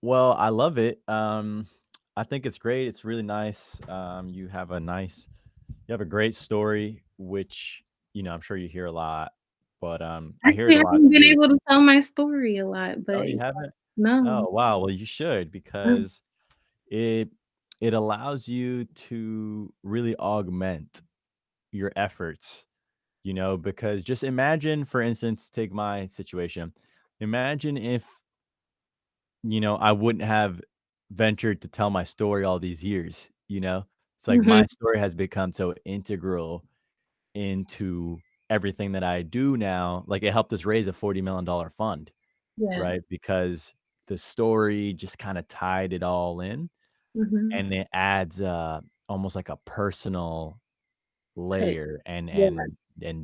Well, I love it. I think it's great. It's really nice. You have a great story, which I'm sure you hear a lot, but I I hear it actually a lot haven't been too. able to tell my story a lot, Oh, but you haven't? no. Oh, wow. Well, you should Mm, because it it allows you to really augment your efforts, because just imagine, for instance, take my situation. Imagine if I wouldn't have ventured to tell my story all these years, you know? It's like mhm, my story has become so integral into everything that I do now. Like, it helped us raise a $40 million fund, yeah, right? Because the story just kinda tied it all in, mhm, and it adds, almost like a personal touch, layer and yeah,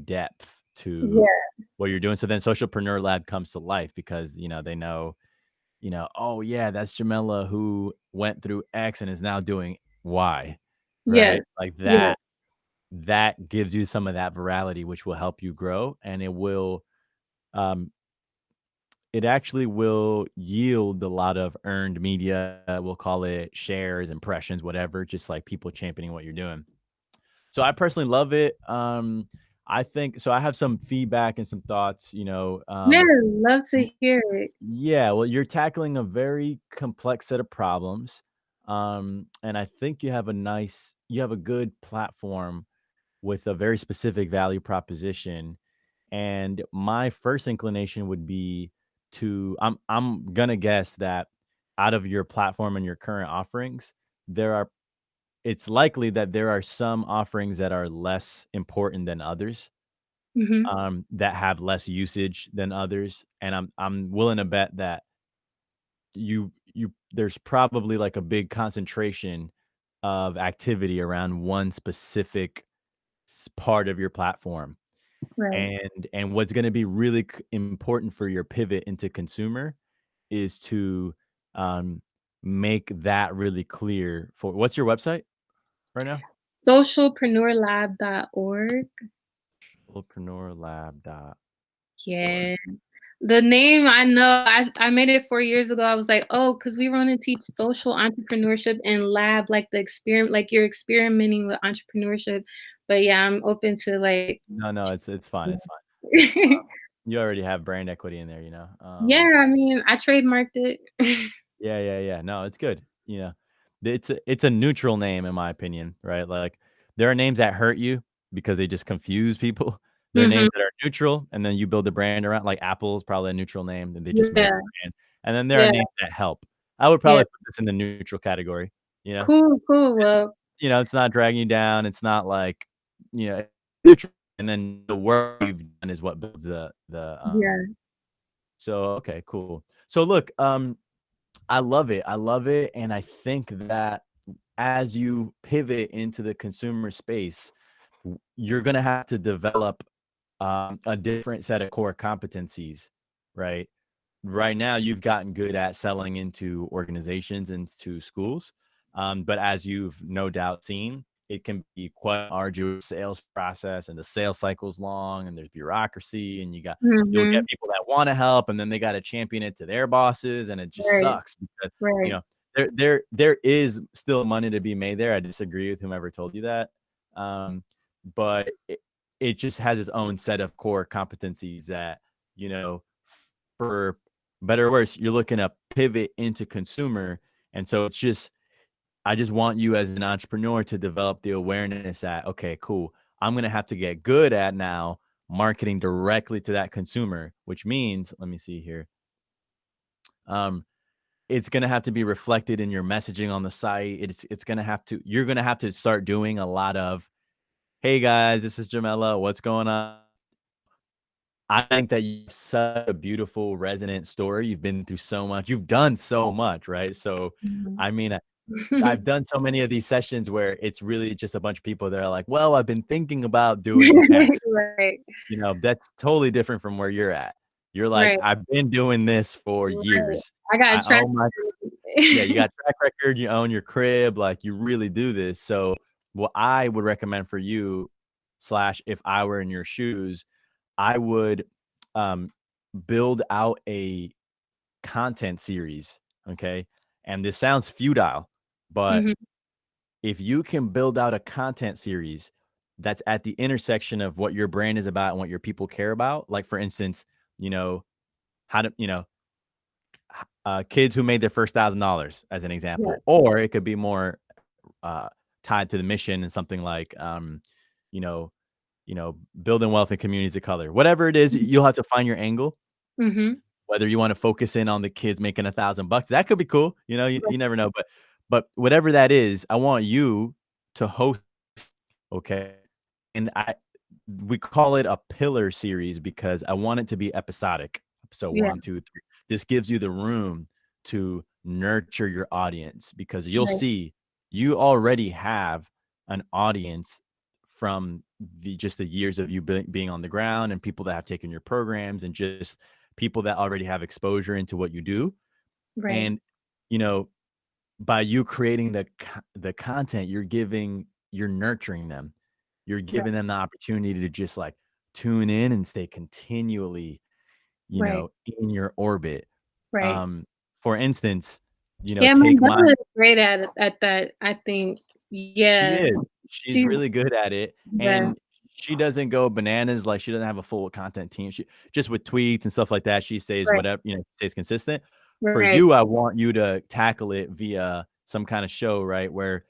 depth to yeah, what you're doing. So then Socialpreneur Lab comes to life because, they know, "Oh, yeah, that's Jamela who went through X and is now doing Y," yeah, right? Like yeah, that gives you some of that virality, which will help you grow, and um, it actually will yield a lot of earned media. We'll call it shares, impressions, whatever, just like people championing what you're doing. So I personally love it. I think so. I have some feedback and some thoughts. yeah, love to hear it. Yeah, well, you're tackling a very complex set of problems. And I think you have a good platform with a very specific value proposition. And my first inclination would be I'm gonna guess that out of your platform and your current offerings, there are it's likely that there are some offerings that are less important than others, Mhm, that have less usage than others. And I'm willing to bet that there's probably like a big concentration of activity around one specific part of your platform. right. And what's going to be really important for your pivot into consumer is to um, make that really clear. For what's your website right now? Socialpreneurlab.org. Entrepreneurlab.org. Yeah. The name I know, I made it 4 years ago. I was like, "Oh, because we wanna teach social entrepreneurship and lab, like, the experiment like, you're experimenting with entrepreneurship." But, yeah, I'm open to, like No, no, it's fine. It's fine. You already have brand equity in there, you know. Yeah, I mean, I trademarked it. Yeah, yeah, yeah. No, it's good. It's a neutral name in my opinion, right? Like there are names that hurt you because they just confuse people. There are names Mhm. that are neutral, and then you build a brand around. Like Apple is probably a neutral name, and they just made a Yeah, brand. And then there are yeah, names that help. I would yeah. probably put this in the neutral category. You know, Cool, cool, well it's not dragging you down. It's not like neutral. And then the work you've done is what builds the. yeah. So okay, cool. So look, I love it. I love it, and I think that as you pivot into the consumer space, you're gonna have to develop a different set of core competencies, right? Right now, you've gotten good at selling into organizations and to schools, but as you've no doubt seen, it can be quite an arduous sales process, and the sales cycle's long, and there's bureaucracy, and you'll get Mhm. people that want to help, and then they got to champion it to their bosses, and it just Right, sucks because you right. know there is still money to be made there. I disagree with whomever told you that, but it just has its own set of core competencies that you know for better or worse, you're looking to pivot into consumer. And so I just want you as an entrepreneur to develop the awareness that, okay, cool. I'm going to have to get good at now marketing directly to that consumer, which means, let me see here. Um, it's going to have to be reflected in your messaging on the site. It's going to have to, you're going to have to start doing a lot of, hey guys, this is Jamela. What's going on? I think that you have such a beautiful, resonant story. You've been through so much. You've done so much, right? So, Mhm. I mean, I've done so many of these sessions where it's really just a bunch of people that are like, "Well, I've been thinking about doing X." Right, That's totally different from where you're at. You're like, right, "I've been doing this for right. years. I got a I track own my." Yeah, you got track record, you own your crib, like, you really do this. So, what I would recommend for you slash if I were in your shoes, I would, um, build out a content series. Okay. And this sounds futile, but Mhm. if you can build out a content series that's at the intersection of what your brand is about and what your people care about, like for instance, you know, how to, kids who made their first $1,000 as an Yeah. example, or it could be more uh, tied to the mission and something like, you know, building wealth in communities of color. Whatever it is, you'll have to find your angle. Mhm. Whether you want to focus in on the kids making $1,000, that could be cool. You never know, but whatever that is, I want you to host. Okay, and we call it a pillar series because I want it to be episodic. So Yeah. 1, 2, 3. This gives you the room to nurture your audience because you'll Right. see you already have an audience from the years of you being on the ground and people that have taken your programs and just people that already have exposure into what you do. Right. And you know, by you creating the content, you're nurturing them. You're Right. giving them the opportunity to just, like, tune in and stay continually, Right. in your orbit. Right. Um, for instance, Yeah, take my Mandela is great at that, I think. she Yeah. is. She's She's really good at it, yeah. and she doesn't go bananas, like, she doesn't have a full content team. She just with tweets and stuff like that, she stays Right. whatever stays consistent. For Right. you, I want you to tackle it via some kinda show, right, where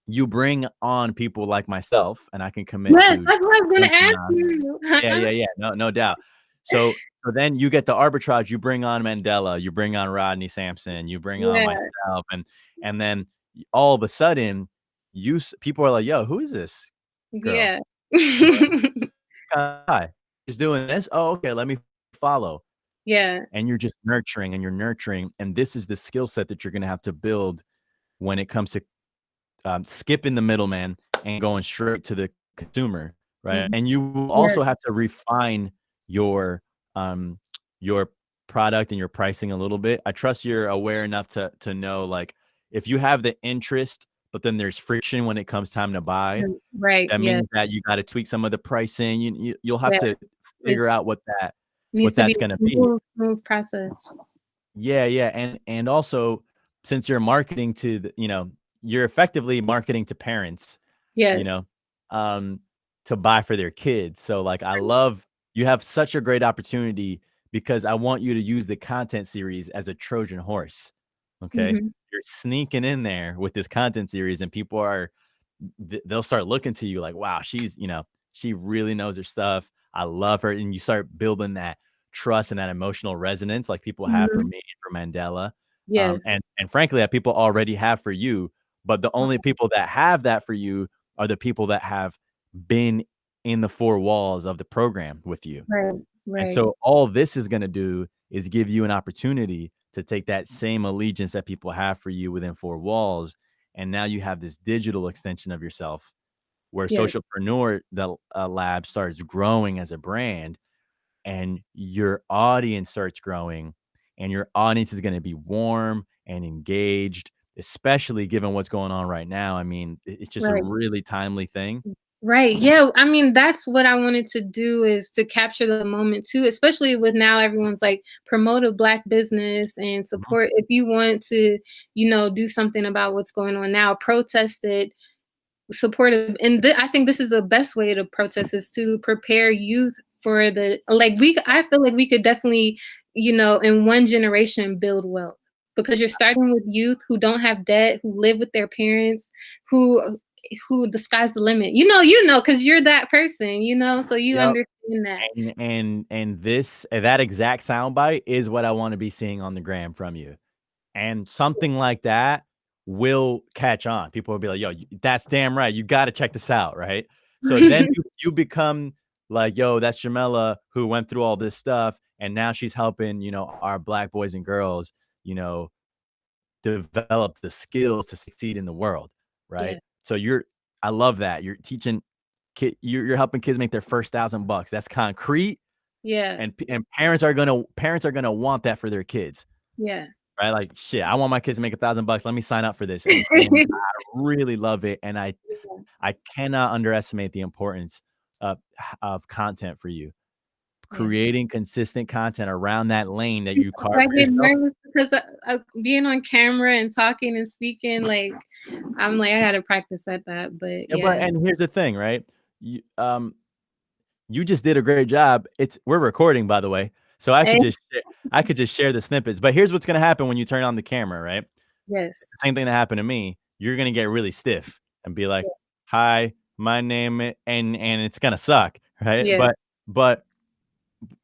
you bring on people like myself, and I can commit Yes, to that's what I was gonna pointing ask out. you. Yeah, yeah, yeah. No doubt. So then you get the arbitrage, you bring on Mandela, you bring on Rodney Sampson, you bring on Yeah. myself, and then all of a sudden, people are like, "Yo, who is this girl?" Yeah. I'm like, "Hi, she's doing this? Oh, okay, let me follow." Yeah. And you're just nurturing and you're nurturing, and this is the skill set that you're gonna have to build when it comes to skipping the middleman and going straight to the consumer, right? Mhm. And you will Yeah. also have to refine your um, your product and your pricing a little bit. I trust you're aware enough to know, like, if you have the interest, but then there's friction when it comes time to buy, Right, that yeah, means that you got to tweak some of the pricing. You'll have yeah. to figure It's out needs what to be that's a gonna be. smooth process. Yeah, yeah, and also since you're marketing to you're effectively marketing to parents, you know, Yes. um, to buy for their kids. So, like, I love you have such a great opportunity because I want you to use the content series as a Trojan horse. Okay, Mhm. you're sneaking in there with this content series, and people are they'll start looking to you like, wow, she really knows her stuff. I love her. And you start building that trust and that emotional resonance like people have for Mhm. me and for Mandela. Yes. And frankly, that people already have for you. But the only people that have that for you are the people that have been in the four walls of the program with you. Right, And right. so all this is gonna do is give you an opportunity to take that same allegiance that people have for you within four walls, and now you have this digital extension of yourself where Yes, Socialpreneur, the lab starts growing as a brand, and your audience starts growing, and your audience is gonna be warm and engaged, especially given what's going on right now. I mean, it's just a right. really timely thing. Right. Yeah. I mean, that's what I wanted to do is to capture the moment too, especially with now everyone's like promote a black business and Mhm. support. If you want to, do something about what's going on now, protest it, supportive. And I think this is the best way to protest is to prepare youth for the like I feel like we could definitely, in one generation build wealth because you're starting with youth who don't have debt, who live with their parents, who the sky's the limit. Because you're that person, so you Yep. understand that. And that exact soundbite is what I wanna be seeing on the gram from you. And something like that will catch on. People will be like, "Yo, that's damn right. You gotta check this out," right? So then you become like, "Yo, that's Jamela who went through all this stuff, and now she's helping, our black boys and girls, you know, develop the skills to succeed in the world," right? Yeah, So I love that. You're teaching you're helping kids make their first $1,000. That's concrete, yeah, and parents are gonna want that for their kids. yeah. Right? Like, "Shit, I want my kids to make $1,000. Let me sign up for this," and I really love it, and I cannot underestimate the importance of content for you. Yeah. creating consistent content around that lane that you carve I for get yourself. nervous because, being on camera and talking and speaking, like, I'm like, I gotta practice at that, but Yeah, but yeah. and here's the thing, right? You, you just did a great job. We're recording, by the way, so Eh, I could just share the snippets. But here's what's gonna happen when you turn on the camera, right? yes. It's the same thing that happened to me. You're gonna get really stiff and be like, Yeah. "Hi, my name," and it's gonna suck, right? Yeah. But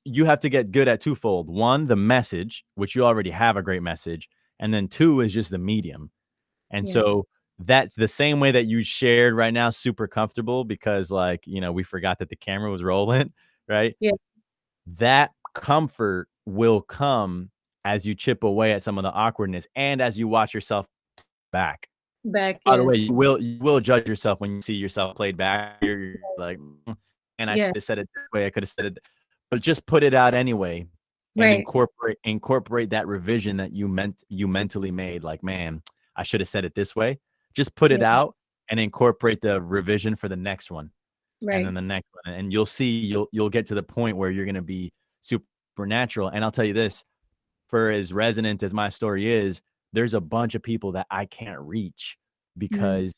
you have to get good at twofold. One, the message, which you already have a great message, and then two is just the medium. And Yeah. so that's the same way that you shared right now, super comfortable because like, we forgot that the camera was rolling, right? Yeah. That comfort will come as you chip away at some of the awkwardness and as you watch yourself back. Back, By the yeah. way, you will judge yourself when you see yourself played back. You're like, "And I Yeah. could have said it this way, I could have said it," but just put it out anyway and Right. incorporate that revision that you mentally made, like, "Man, I should have said it this way." Just put it Yeah. out and incorporate the revision for the next one, and then Right. the next one, and you'll see you'll get to the point where you're gonna be supernatural, and I'll tell you this, for as resonant as my story is, there's a bunch of people that I can't reach Mm, because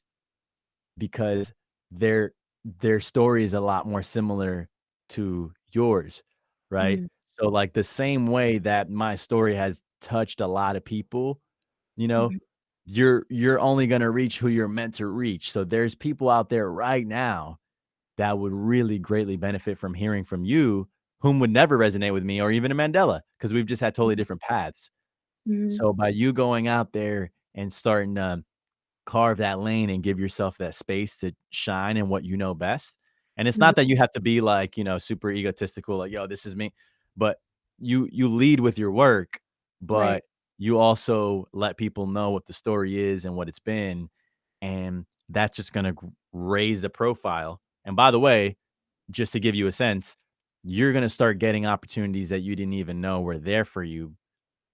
because their their story is a lot more similar to yours, right? mm, So, like, the same way that my story has touched a lot of people, you know, mhm, you're only gonna reach who you're meant to reach. So there's people out there right now that would really greatly benefit from hearing from you, whom would never resonate with me or even a Mandela, because 'cause we've just had totally different paths. mhm, So by you going out there and starting to carve that lane and give yourself that space to shine in what you know best. And it's mhm. not that you have to be like, super egotistical, like, yo, this is me. But you lead with your work, Right. but you also let people know what the story is and what it's been. And that's just gonna raise the profile. And by the way, just to give you a sense, you're gonna start getting opportunities that you didn't even know were there for you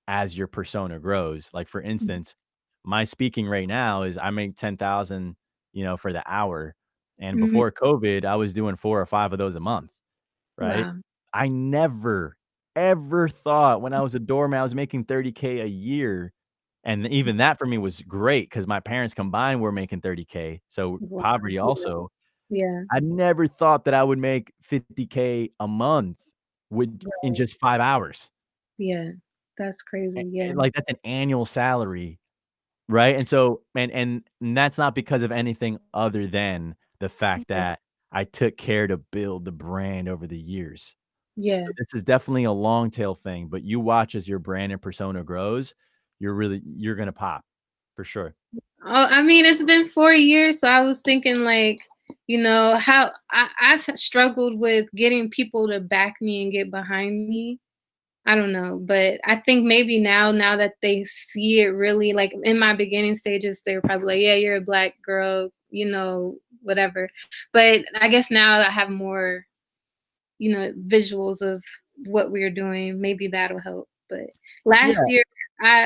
as your persona grows. Like, for Mhm. instance, my speaking right now is I make 10,000, for the hour. And Mhm. before COVID, I was doing 4 or 5 of those a month, right? Wow. I never ever thought when I was a doorman I was making 30K a year. And even that for me was great because my parents combined were making 30K. So Wow. poverty Yeah. also. Yeah. I never thought that I would make 50K a month with in Right. just 5 hours. Yeah. That's crazy. Yeah. Like, that's an annual salary. Right? And so and that's not because of anything other than the fact Yeah. that I took care to build the brand over the years. So Yeah. this is definitely a long tail thing, but you watch as your brand and persona grows, you're gonna pop for sure. Oh, I mean, it's been 4 years, so I was thinking like, how I've struggled with getting people to back me and get behind me. I don't know, but I think maybe now that they see it really, like, in my beginning stages, they were probably like, "Yeah, you're a black girl, whatever." But I guess now I have more, visuals of what we're doing. Maybe that'll help. But last Yeah. year,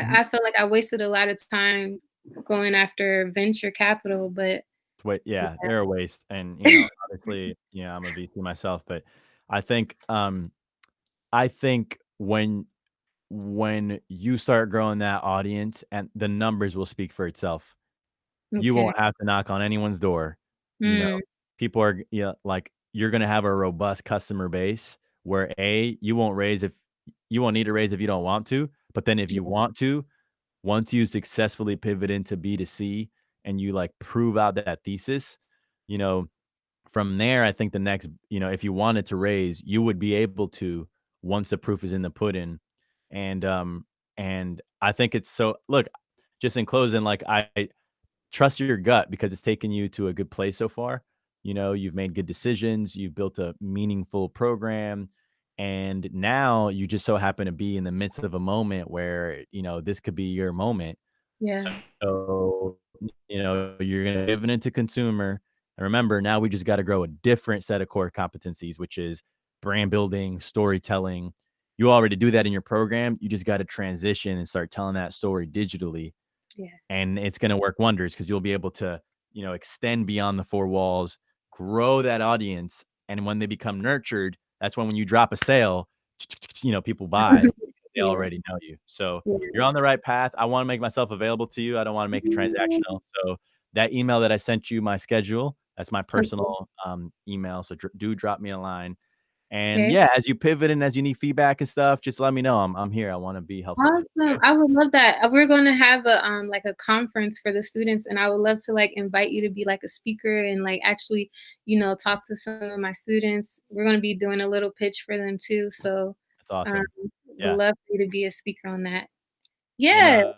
Mhm. I felt like I wasted a lot of time going after venture capital, but Wait, yeah, they're a waste, and, obviously, I'm a VC myself, but I think, I think when you start growing that audience and the numbers will speak for itself. You okay. won't have to knock on anyone's door, you know? Mm, People are like, you're gonna have a robust customer base where, A, you won't need to raise if you don't want to, but then if you yeah, want to, once you successfully pivot into B2C and you, like, prove out that thesis, you know, from there, I think the next if you wanted to raise, you would be able to once the proof is in the pudding, and, I think it's so look, just in closing, like, I trust your gut because it's taken you to a good place so far. You've made good decisions, you've built a meaningful program, and now you just so happen to be in the midst of a moment where, this could be your moment. yeah, So, you're gonna pivot into consumer. And remember, now we just got to grow a different set of core competencies, which is brand building, storytelling. You already do that in your program. You just got to transition and start telling that story digitally, yeah, and it's gonna work wonders because 'cause you'll be able to, extend beyond the 4 walls, grow that audience, and when they become nurtured, That's when you drop a sale, people buy because they Yeah, already know you. So you're yeah. on the right path. I want to make myself available to you. I don't want to make it transactional. So that email that I sent you, my schedule, that's my Okay, personal email. So do drop me a line. And okay. yeah, as you pivot and as you need feedback and stuff, just let me know. I'm here. I want to be helpful to you. Awesome. Okay? I would love that. We're gonna have a like a conference for the students, and I would love to like invite you to be like a speaker and like actually, talk to some of my students. We're gonna be doing a little pitch for them too. So That's um awesome. would Yeah. love for you to be a speaker on that. And Yeah.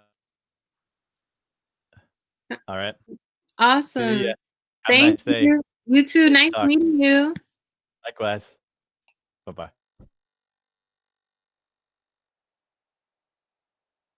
all right. See ya. Awesome. Have a Thank nice day. you. You too. Great to Nice talk. meeting you. Likewise. Bye-bye.